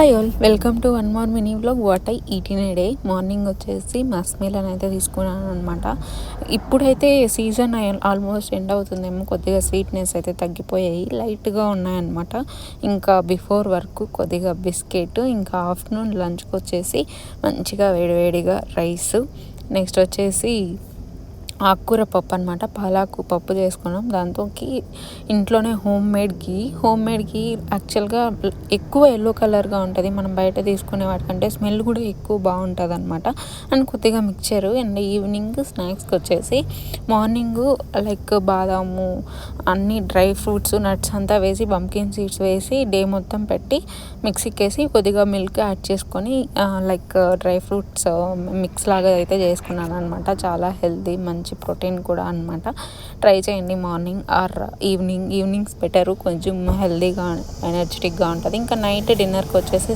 Hi all, welcome to one more mini vlog what I eat in a day. Morning వచ్చేసి Musk melon అయితే తీసుకున్నాను అనమాట. ఇప్పుడైతే season almost end అవుతుందేమో, కొద్దిగా స్వీట్నెస్ అయితే తగ్గిపోయాయి, లైట్గా ఉన్నాయన్నమాట. ఇంకా బిఫోర్ వర్క్ కొద్దిగా బిస్కెట్, ఇంకా ఆఫ్టర్నూన్ లంచ్కి వచ్చేసి మంచిగా వేడివేడిగా రైస్, నెక్స్ట్ వచ్చేసి ఆకుకూర పప్పు అనమాట. పాలాకు పప్పు చేసుకున్నాం. దాంతోకి ఇంట్లోనే హోమ్ మేడ్ గీ యాక్చువల్గా ఎక్కువ ఎల్లో కలర్గా ఉంటుంది. మనం బయట తీసుకునే వాటికంటే స్మెల్ కూడా ఎక్కువ బాగుంటుంది అనమాట. అండ్ కొద్దిగా మిక్చరు. అండ్ ఈవినింగ్ స్నాక్స్కి వచ్చేసి మార్నింగ్ లైక్ బాదాము, అన్ని డ్రై ఫ్రూట్స్, నట్స్ అంతా వేసి, పంకిన్ సీడ్స్ వేసి డే మొత్తం పెట్టి మిక్సీకి వేసి కొద్దిగా మిల్క్ యాడ్ చేసుకొని లైక్ డ్రై ఫ్రూట్స్ మిక్స్ లాగా అయితే చేసుకున్నాను అనమాట. చాలా హెల్తీ, మంచి ప్రోటీన్ కూడా అనమాట. ట్రై చేయండి మార్నింగ్ ఆర్ ఈవినింగ్స్ బెటరు, కొంచెం హెల్తీగా ఎనర్జెటిక్గా ఉంటుంది. ఇంకా నైట్ డిన్నర్కి వచ్చేసి